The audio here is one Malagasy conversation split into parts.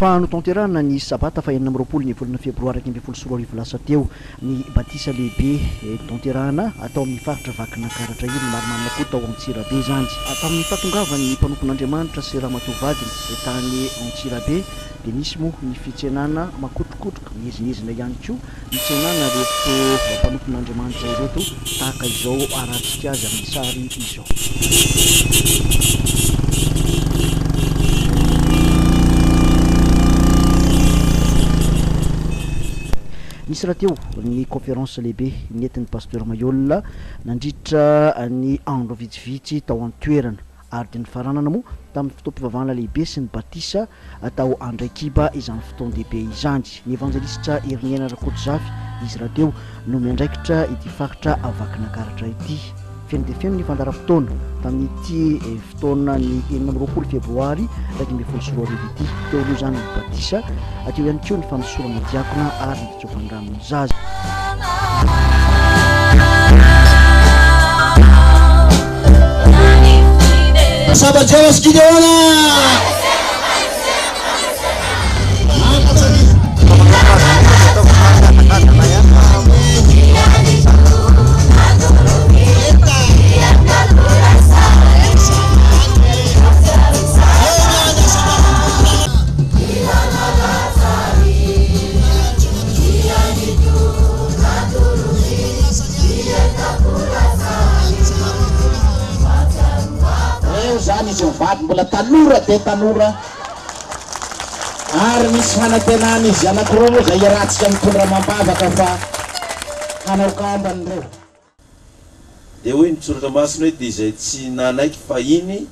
fa notanterana ny sabata fa 4 febroary 2024 lasa teo ny Batisa lehibe tanterana atao amin'ny faritra vakina karatra iny maromaro koa tao Antsirabe zany atao amin'ny fatongavan'ny mpanompon'Andriamanitra sy Ramatoavadiny tany Antsirabe de misy moa ny fitsenana makotrokotroka mihezinezina ihany koa mitsenana reto mpanompon'Andriamanitra ireto tahaka izao arahantsika azy amin'ny sary izao. Nisy raha teo ny conférence lehibe nentin'ny pasteur Mayolina nandritra ny andro vitsivitsy tao an-toerana ary ny faranana moa tamin'ny fotoam-pivavahana lehibe sy ny Batisa atao andraikiba izany fotoan-dehibe izany ny evangelistra Irniana Rakotojafy izy raha teo no miandraikitra ity faritra avakina karatra ity feno dia feno ny fandaharam-potoana tamin'ity fotoana ny 4 febroary 2024 ity teo aloha zany ny Batisa ateo ihany koa ny fanosorana diakona ary ny fitsovan-drano zaza. Sabajawas Gideona mbola tanora de tanora ary misy fanatenana izy anankiroa moa zay iarahantsika mitondra mambavaka fa hanao kambany reo de hoe mitsoratra masina hoe de izay tsy nanaiky fa iny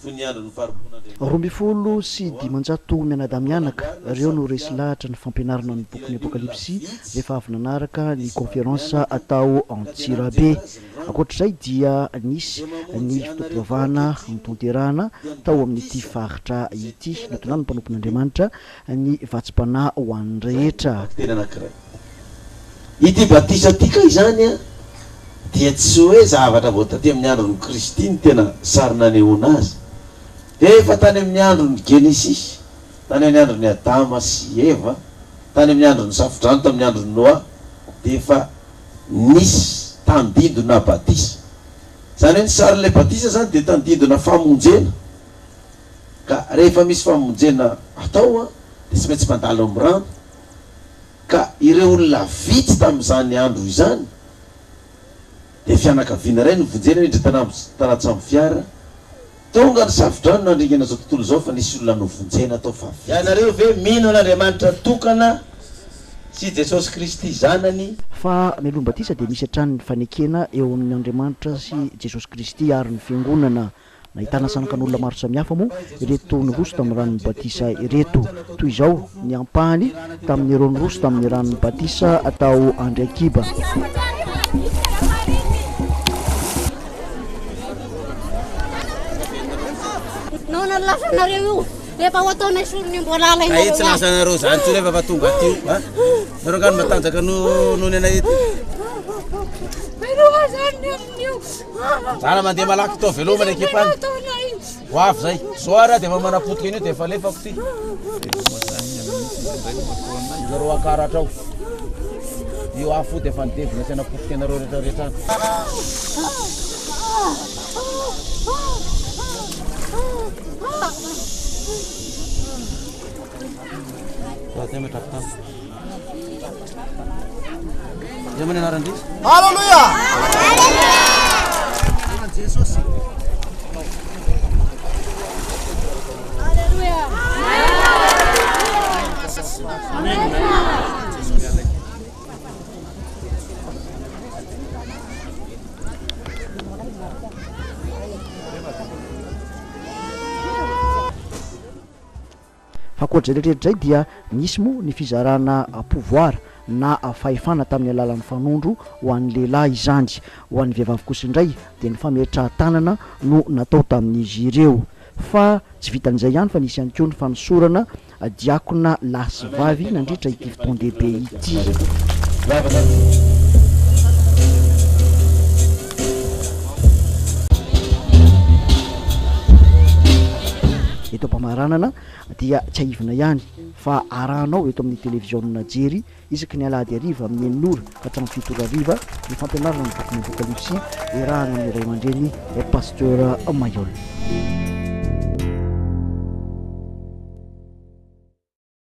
foniandro ny farimpon'Andriamanitra 12 sy 500 mianadamianaka reo no resy lahatra ny fampianarana ny bokin'ny Apokalypsy rehefa avy nanaraka ny conférence atao Antsirabe. Ankoatr'izay dia nisy ny fotoam-pivavahana nitanterana tao amin'ity faritra ity notonany ny mpanompon'Andriamanitra ny vatsim-panahy ho an'ny rehetra. Tena anankiray ity Batisa tika izany a dia tsy hoe zavatra vao taty amin'ny andron'ny Kristy ny tena sary nanehoana azy efa tany amin'ny andron'ny Genesis, tany amin'ny andron'ny Adama sy Eva, tany amin'ny andron'ny Safodrano, tany amin'ny andron'ny Noa dia efa nisy tandindona Batisa. Zany hoe ny sarin'ilay Batisa zany dia tandindona famonjena ka rehefa misy famonjena atao a dia tsy maintsy mandalo amin'ny rano ka ireo olona vitsy tamin'izany andro izany dia fianakaviana iray novonjena indra tanaty samby fiara tonga ny Safodrano nandringana zao tontolo zao fa nisy olona novonjena atao favy. Ianareo ve mino an'Andriamanitra tokana sy Jesosy Kristy zanany fa melomba Batisa dia misy hatrany ny fanekena eo amin'ny Andriamanitra sy Jesosy Kristy ary ny fiangonana nahitana sanakan'olona maro samihafa moa ireto nyroso tamin'ny ranon'ny Batisa ireto toy izao ny ampahany tamin'ny ero nyroso tamin'ny ranon'ny Batisa atao Andriakiba. Nona lasanareo io efa ho ataonay solony mbola ala iny tsy lasanareo zany tsy rehefa fa tonga aty ha nareo gany matanjaka nony anay eto zana mandeha malaky tao velomany ekipany ho avy zay soara dia efa manapotika iny io dia efa lefako ty zareo akaratra ao io afo dia efa nidevina sy anapotika anareo rehetrarehetra Hallelujah! Jesus. Hallelujah. Ankoatrizay rehetrarehetra dia nisy moa ny fizarana pouvoir na fahefana tamin'ny alalan'ny fanondro ho an'ny lehilahy izany ho an'ny vehivavy kosa indray dia ny fametrahan-tanana no natao tamin'izy ireo fa tsy vitan'izay ihany fa nisy ihany koa ny fanosorana diakona lahy sy vavy nandritra ity fotoan-dehibe ity. Eto varanana dia tsy aivina ihany fa arahanao eto amin'ny télévision jery isaky ny alady ariva amin'ny enin'ora ka hatramin'ny fitoro ariva ny fampianarana ny boky ny apokalypsy irahana amin'ny ray aman-dreny pasteur Mayol.